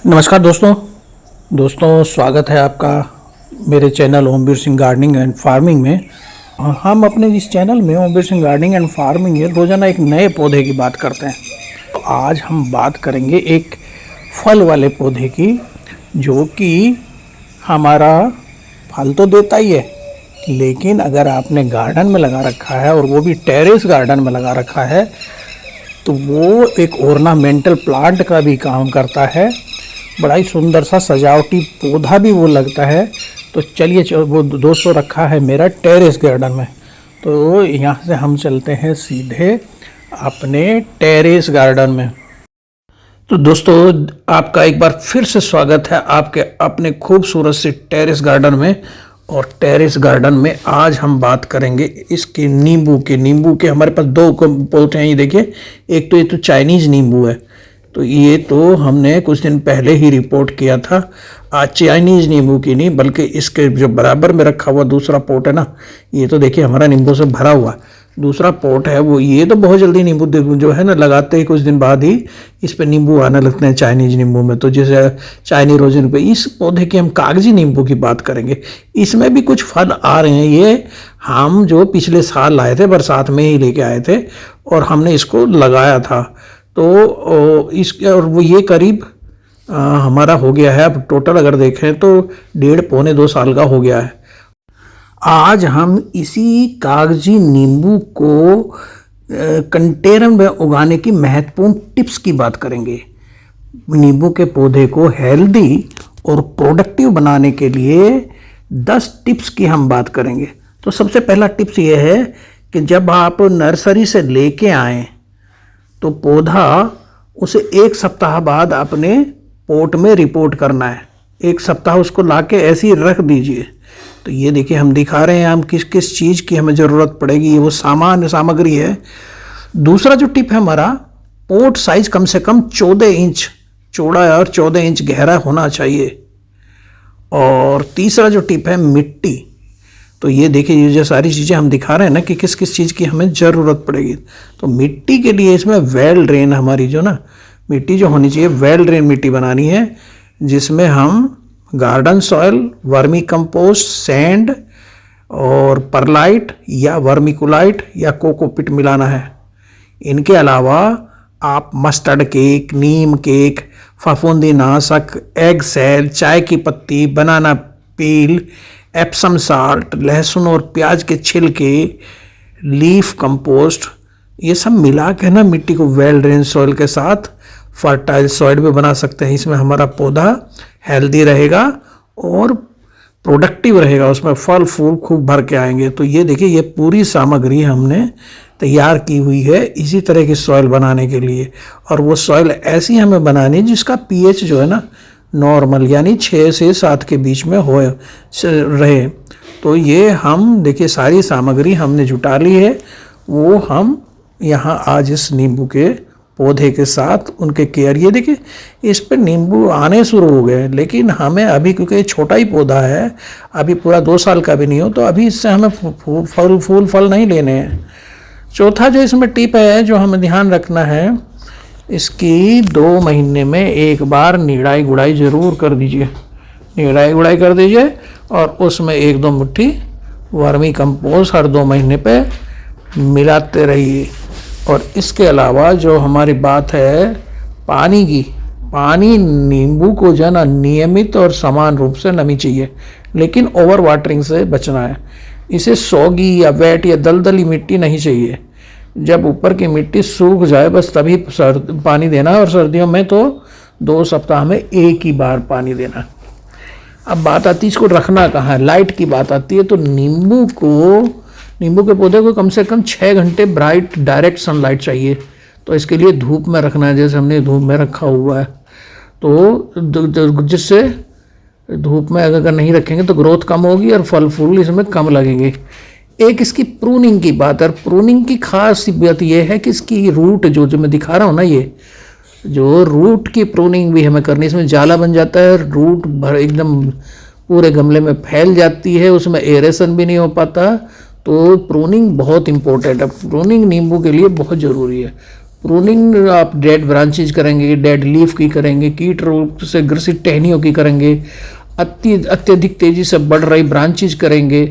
नमस्कार दोस्तों स्वागत है आपका मेरे channel Omveer Singh gardening and farming में। हम अपने इस चैनल में Omveer Singh gardening and farming में रोज़ाना एक नए पौधे की बात करते हैं। तो आज हम बात करेंगे एक फल वाले पौधे की, जो कि हमारा फल तो देता ही है, लेकिन अगर आपने गार्डन में लगा रखा है और वो भी टेरेस गार्डन में लगा रखा है तो वो एक ऑर्नामेंटल प्लांट का भी काम करता है। बड़ा ही सुंदर सा सजावटी पौधा भी वो लगता है। तो चलिए, वो दोस्तों रखा है मेरा टेरेस गार्डन में। तो यहाँ से हम चलते हैं सीधे अपने टेरेस गार्डन में। तो दोस्तों आपका एक बार फिर से स्वागत है आपके अपने खूबसूरत से टेरेस गार्डन में। और टेरेस गार्डन में आज हम बात करेंगे इसके नींबू के हमारे पास दो पौधे हैं। ये देखिए, एक तो ये तो चाइनीज़ नींबू है, तो ये तो हमने कुछ दिन पहले ही रिपोर्ट किया था। आज चाइनीज़ नींबू की नहीं, बल्कि इसके जो बराबर में रखा हुआ दूसरा पोट है ना, ये तो देखिए हमारा नींबू से भरा हुआ दूसरा पोट है वो। ये तो बहुत जल्दी नींबू जो है ना, लगाते ही कुछ दिन बाद ही इस पे नींबू आने लगते हैं चाइनीज़ नींबू में। तो जैसे चाइनीज रोजन पे इस पौधे की हम कागजी नींबू की बात करेंगे। इसमें भी कुछ फल आ रहे हैं। ये हम जो पिछले साल लाए थे, बरसात में ही लेके आए थे और हमने इसको लगाया था। तो इसके और वो ये करीब हमारा हो गया है, अब टोटल अगर देखें तो 1.5-2 साल का हो गया है। आज हम इसी कागजी नींबू को कंटेनर में उगाने की महत्वपूर्ण टिप्स की बात करेंगे। नींबू के पौधे को हेल्दी और प्रोडक्टिव बनाने के लिए 10 टिप्स की हम बात करेंगे। तो सबसे पहला टिप्स ये है कि जब आप नर्सरी से लेके आएँ तो पौधा उसे 1 सप्ताह बाद अपने पोट में रिपोर्ट करना है। 1 सप्ताह उसको लाके ऐसे ही रख दीजिए। तो ये देखिए हम दिखा रहे हैं हम किस किस चीज़ की हमें ज़रूरत पड़ेगी, ये वो सामग्री है। दूसरा जो टिप है हमारा, पोट साइज कम से कम 14 इंच चौड़ा और 14 इंच गहरा होना चाहिए। और तीसरा जो टिप है मिट्टी। तो ये देखिए, ये जो सारी चीज़ें हम दिखा रहे हैं ना कि किस किस चीज़ की हमें ज़रूरत पड़ेगी। तो मिट्टी के लिए इसमें वेल ड्रेन, हमारी जो ना मिट्टी जो होनी चाहिए, वेल ड्रेन मिट्टी बनानी है, जिसमें हम garden soil, vermi compost, sand और परलाइट या वर्मिकुलाइट या कोकोपिट मिलाना है। इनके अलावा आप मस्टर्ड केक, नीम केक, फफूंदी नाशक, एग सेल, चाय की पत्ती, बनाना पील, एप्सम साल्ट, लहसुन और प्याज के छिलके, लीफ कंपोस्ट, ये सब मिला के ना मिट्टी को वेल ड्रेन सॉइल के साथ फर्टाइल सॉइल भी बना सकते हैं। इसमें हमारा पौधा हेल्दी रहेगा और प्रोडक्टिव रहेगा, उसमें फल फूल खूब भर के आएंगे। तो ये देखिए, ये पूरी सामग्री हमने तैयार की हुई है इसी तरह की सॉइल बनाने के लिए। और वो सॉइल ऐसी हमें बनानी है जिसका पीएच जो है ना नॉर्मल, यानी 6 से 7 के बीच में हो रहे। तो ये हम देखिए सारी सामग्री हमने जुटा ली है, वो हम यहाँ आज इस नींबू के पौधे के साथ उनके केयर। ये देखिए इस पर नींबू आने शुरू हो गए, लेकिन हमें अभी, क्योंकि छोटा ही पौधा है, अभी पूरा 2 साल का भी नहीं हो, तो अभी इससे हमें फल नहीं लेने हैं। चौथा जो इसमें टिप है जो हमें ध्यान रखना है, इसकी 2 महीने में एक बार निड़ाई गुड़ाई ज़रूर कर दीजिए। निड़ाई गुड़ाई कर दीजिए और उसमें 1-2 मुट्ठी वर्मी कंपोस्ट हर 2 महीने पे मिलाते रहिए। और इसके अलावा जो हमारी बात है पानी की, पानी नींबू को जो है ना नियमित और समान रूप से नमी चाहिए, लेकिन ओवर वाटरिंग से बचना है। इसे सौगी या वेट या दलदली मिट्टी नहीं चाहिए। जब ऊपर की मिट्टी सूख जाए बस तभी पानी देना, और सर्दियों में तो 2 सप्ताह में एक ही बार पानी देना। अब बात आती है इसको रखना कहाँ है, लाइट की बात आती है। तो नींबू के पौधे को कम से कम 6 घंटे ब्राइट डायरेक्ट सनलाइट चाहिए। तो इसके लिए धूप में रखना है, जैसे हमने धूप में रखा हुआ है। तो जिससे धूप में अगर नहीं रखेंगे तो ग्रोथ कम होगी और फल फूल इसमें कम लगेंगे। एक इसकी प्रूनिंग की बात है। प्रूनिंग की खास बात यह है कि इसकी रूट जो मैं दिखा रहा हूँ ना, ये जो रूट की प्रूनिंग भी हमें करनी। इसमें जाला बन जाता है, रूट भर एकदम पूरे गमले में फैल जाती है, उसमें एरेशन भी नहीं हो पाता। तो प्रूनिंग बहुत इंपॉर्टेंट है। प्रूनिंग नींबू के लिए बहुत ज़रूरी है। प्रूनिंग आप डेड ब्रांचेज करेंगे, डेड लीफ की करेंगे, कीट रोग से ग्रसित टहनियों की करेंगे, अत्यधिक तेजी से बढ़ रही ब्रांचेज करेंगे,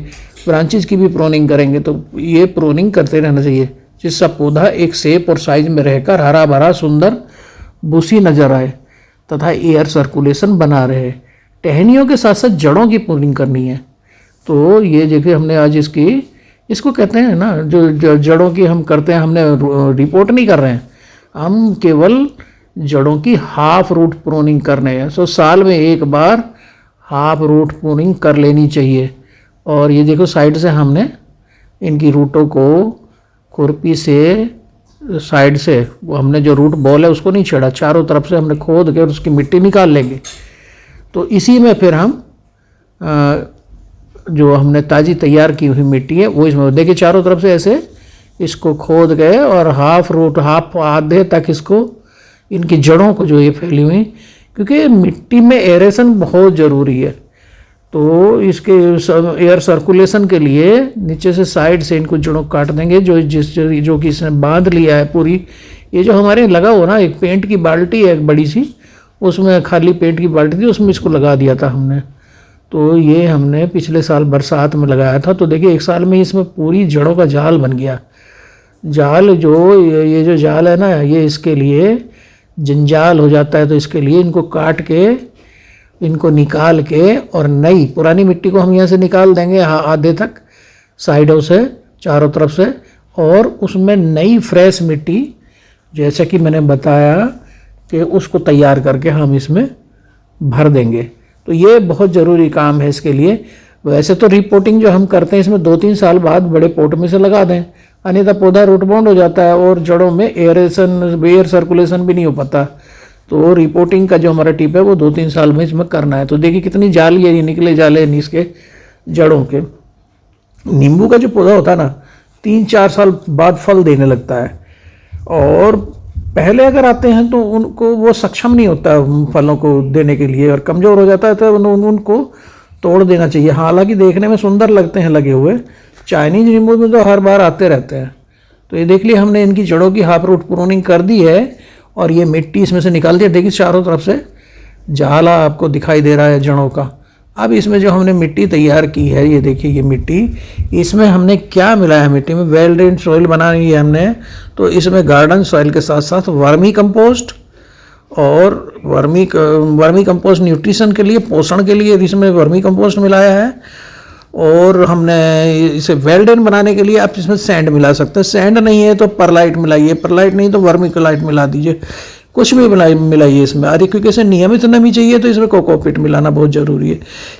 ब्रांचेज की भी प्रूनिंग करेंगे। तो ये प्रूनिंग करते रहना चाहिए जिससे पौधा एक शेप और साइज में रहकर हरा भरा सुंदर बूसी नजर आए तथा एयर सर्कुलेशन बना रहे। टहनियों के साथ साथ जड़ों की प्रूनिंग करनी है। तो ये देखिए हमने आज इसको कहते हैं ना, जो जड़ों की हम करते हैं, हमने रिपोर्ट नहीं कर रहे हैं, हम केवल जड़ों की हाफ रूट प्रूनिंग कर रहे हैं। सो साल में एक बार हाफ रूट प्रूनिंग कर लेनी चाहिए। और ये देखो साइड से हमने इनकी रूटों को खुरपी से साइड से वो हमने जो रूट बॉल है उसको नहीं छेड़ा, चारों तरफ से हमने खोद के और उसकी मिट्टी निकाल लेंगे। तो इसी में फिर हम जो हमने ताज़ी तैयार की हुई मिट्टी है वो इसमें देखिए चारों तरफ से ऐसे इसको खोद गए और हाफ आधे तक इसको इनकी जड़ों को जो ये फैली हुई, क्योंकि मिट्टी में एरेशन बहुत ज़रूरी है। तो इसके एयर सर्कुलेशन के लिए नीचे से साइड से इनको जड़ों काट देंगे, जो कि इसने बांध लिया है पूरी। ये जो हमारे लगा हुआ ना, एक पेंट की बाल्टी है एक बड़ी सी, उसमें खाली पेंट की बाल्टी थी, उसमें इसको लगा दिया था हमने। तो ये हमने पिछले साल बरसात में लगाया था। तो देखिए एक साल में इसमें पूरी जड़ों का जाल बन गया। जाल ये जो जाल है ना, ये इसके लिए जंजाल हो जाता है। तो इसके लिए इनको काट के इनको निकाल के और नई पुरानी मिट्टी को हम यहाँ से निकाल देंगे आधे तक साइडों से चारों तरफ से, और उसमें नई फ्रेश मिट्टी जैसा कि मैंने बताया कि उसको तैयार करके हम इसमें भर देंगे। तो ये बहुत ज़रूरी काम है इसके लिए। वैसे तो रिपोर्टिंग जो हम करते हैं इसमें 2-3 साल बाद बड़े पॉट में से लगा दें, अन्यथा पौधा रूट बाउंड हो जाता है और जड़ों में एयर सर्कुलेशन भी नहीं हो पाता। तो रिपोर्टिंग का जो हमारा टिप है वो 2-3 साल में इसमें करना है। तो देखिए कितनी जाली है, ये निकले जाले हैं इसके जड़ों के। नींबू का जो पौधा होता है ना, 3-4 साल बाद फल देने लगता है, और पहले अगर आते हैं तो उनको वो सक्षम नहीं होता फलों को देने के लिए और कमज़ोर हो जाता है, तो उनको तोड़ देना चाहिए। हालांकि देखने में सुंदर लगते हैं लगे हुए, चाइनीज नींबू में तो हर बार आते रहते हैं। तो ये देख लिया हमने इनकी जड़ों की हाफ रूट प्रूनिंग कर दी है और ये मिट्टी इसमें से निकाल दिया। देखिए चारों तरफ से जाला आपको दिखाई दे रहा है जड़ों का। अब इसमें जो हमने मिट्टी तैयार की है, ये देखिए ये मिट्टी, इसमें हमने क्या मिलाया है मिट्टी में, वेल ड्रेन्ड सॉइल बनानी है हमने। तो इसमें गार्डन सॉइल के साथ साथ वर्मी कंपोस्ट और वर्मी कंपोस्ट न्यूट्रिशन के लिए, पोषण के लिए इसमें वर्मी कंपोस्ट मिलाया है। और हमने इसे वेल ड्रेन बनाने के लिए आप इसमें सैंड मिला सकते हैं। सैंड नहीं है तो परलाइट मिलाइए, परलाइट नहीं तो वर्मिकुलाइट मिला दीजिए, कुछ भी मिलाइए इसमें। अरे क्योंकि इसे नियमित नमी चाहिए तो इसमें कोकोपीट मिलाना बहुत ज़रूरी है।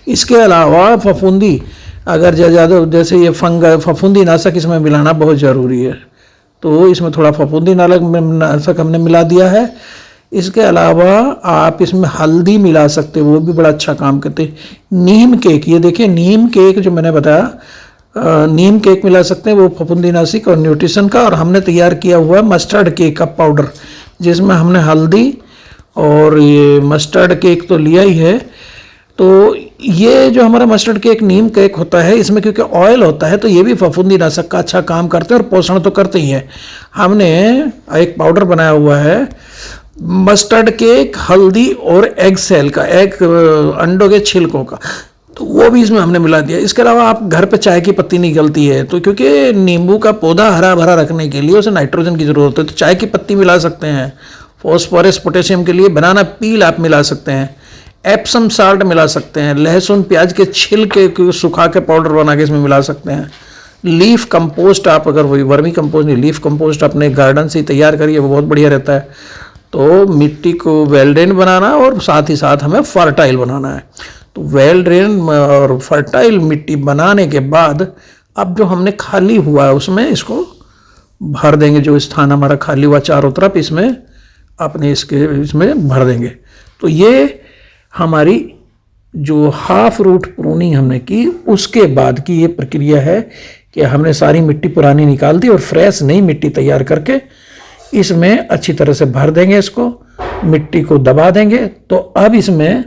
इसके अलावा फफूंदी, अगर ज़्यादा जैसे ये फफूंदी नाशक इसमें मिलाना बहुत ज़रूरी है। तो इसमें थोड़ा फफूंदी नाशक हमने मिला दिया है। इसके अलावा आप इसमें हल्दी मिला सकते हो, वो भी बड़ा अच्छा काम करते हैं। नीम केक, ये देखिए नीम केक जो मैंने बताया, नीम केक मिला सकते हैं, वो फफूंदीनाशक और न्यूट्रिशन का। और हमने तैयार किया हुआ है मस्टर्ड केक का पाउडर, जिसमें हमने हल्दी और ये मस्टर्ड केक तो लिया ही है। तो ये जो हमारा मस्टर्ड केक नीम केक होता है, इसमें क्योंकि ऑयल होता है तो ये भी फफूंदीनाशक का अच्छा काम करते हैं और पोषण तो करते ही है। हमने एक पाउडर बनाया हुआ है मस्टर्ड केक, हल्दी और एग सेल का, एग अंडों के छिलकों का, तो वो भी इसमें हमने मिला दिया। इसके अलावा आप घर पे चाय की पत्ती निकलती है, तो क्योंकि नींबू का पौधा हरा भरा रखने के लिए उसे नाइट्रोजन की ज़रूरत है, तो चाय की पत्ती मिला सकते हैं। फॉस्फोरस पोटेशियम के लिए बनाना पील आप मिला सकते हैं, एप्सम साल्ट मिला सकते हैं, लहसुन प्याज के छिलके को सुखा के पाउडर बना के इसमें मिला सकते हैं। लीफ कंपोस्ट, आप अगर वही वर्मी कंपोस्ट नहीं, लीफ कंपोस्ट अपने गार्डन से ही तैयार करिए, वो बहुत बढ़िया रहता है। तो मिट्टी को वेल ड्रेन बनाना और साथ ही साथ हमें फर्टाइल बनाना है। तो वेल ड्रेन और फर्टाइल मिट्टी बनाने के बाद अब जो हमने खाली हुआ है उसमें इसको भर देंगे। जो स्थान हमारा खाली हुआ चारों तरफ इसमें अपने इसमें भर देंगे। तो ये हमारी जो हाफ रूट प्रूनिंग हमने की उसके बाद की ये प्रक्रिया है कि हमने सारी मिट्टी पुरानी निकाल दी और फ्रेश नई मिट्टी तैयार करके इसमें अच्छी तरह से भर देंगे, इसको मिट्टी को दबा देंगे। तो अब इसमें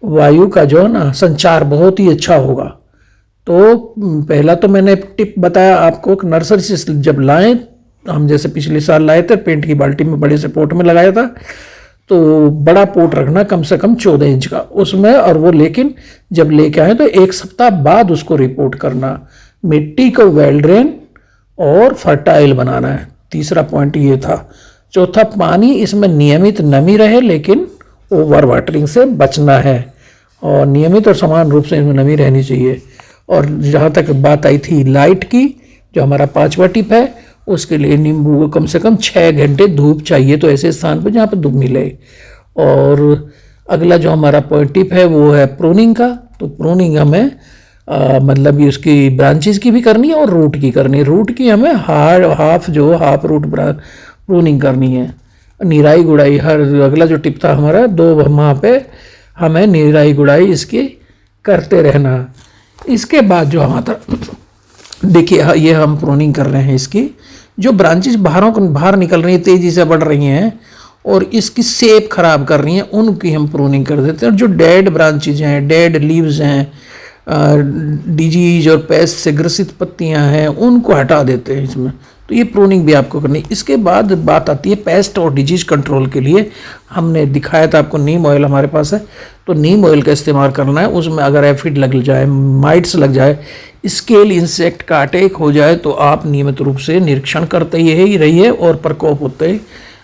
वायु का जो ना संचार बहुत ही अच्छा होगा। तो पहला तो मैंने टिप बताया आपको कि नर्सरी से जब लाएं हम जैसे पिछले साल लाए थे, पेंट की बाल्टी में बड़े से पोट में लगाया था, तो बड़ा पोट रखना कम से कम 14 इंच का उसमें, और वो लेकिन जब लेके आए तो 1 सप्ताह बाद उसको रिपोर्ट करना। मिट्टी को वेल ड्रेन और फर्टाइल बनाना है, तीसरा पॉइंट ये था। चौथा, पानी इसमें नियमित नमी रहे, लेकिन ओवर वाटरिंग से बचना है, और नियमित और समान रूप से इसमें नमी रहनी चाहिए। और जहाँ तक बात आई थी लाइट की, जो हमारा 5वां टिप है, उसके लिए नींबू को कम से कम 6 घंटे धूप चाहिए, तो ऐसे स्थान पर जहाँ पर धूप मिले। और अगला जो हमारा पॉइंट टिप है वो है प्रूनिंग का। तो प्रूनिंग हमें मतलब ये उसकी ब्रांचेस की भी करनी है और रूट की करनी है। रूट की हमें हाफ रूट प्रूनिंग करनी है। निराई गुड़ाई हर, अगला जो टिप था हमारा 2 माह पे हमें निराई गुड़ाई इसकी करते रहना। इसके बाद जो हमारा, देखिए ये हम प्रूनिंग कर रहे हैं, इसकी जो ब्रांचेस बाहर निकल रही हैं, तेज़ी से बढ़ रही हैं और इसकी शेप खराब कर रही हैं, उनकी हम प्रूनिंग कर देते हैं। और जो डेड ब्रांचेज हैं, डेड लीव्स हैं, डिजीज और पेस्ट से ग्रसित पत्तियां हैं, उनको हटा देते हैं इसमें। तो ये प्रूनिंग भी आपको करनी। इसके बाद बात आती है पेस्ट और डिजीज कंट्रोल के लिए। हमने दिखाया था आपको, नीम ऑयल हमारे पास है, तो नीम ऑयल का इस्तेमाल करना है। उसमें अगर एफिड लग जाए, माइट्स लग जाए, स्केल इंसेक्ट का अटैक हो जाए, तो आप नियमित रूप से निरीक्षण करते ही रहिए और प्रकोप होते ही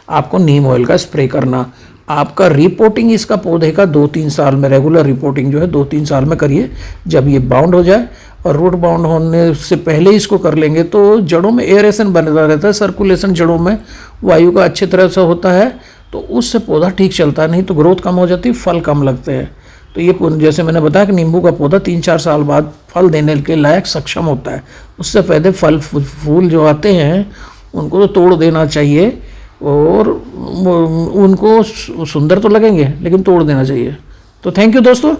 आपको नीम ऑयल का स्प्रे करना। आपका रिपोर्टिंग इसका पौधे का 2-3 साल में, रेगुलर रिपोर्टिंग जो है 2-3 साल में करिए। जब ये बाउंड हो जाए, और रूट बाउंड होने से पहले इसको कर लेंगे तो जड़ों में एयरेशन बना रहता है, सर्कुलेशन जड़ों में वायु का अच्छी तरह से होता है, तो उससे पौधा ठीक चलता है। नहीं तो ग्रोथ कम हो जाती है, फल कम लगते हैं। तो ये जैसे मैंने बताया कि नींबू का पौधा 3-4 साल बाद फल देने के लायक सक्षम होता है। उससे पहले फूल जो आते हैं उनको तो तोड़ देना चाहिए, और उनको सुंदर तो लगेंगे लेकिन तोड़ देना चाहिए। तो थैंक यू दोस्तों।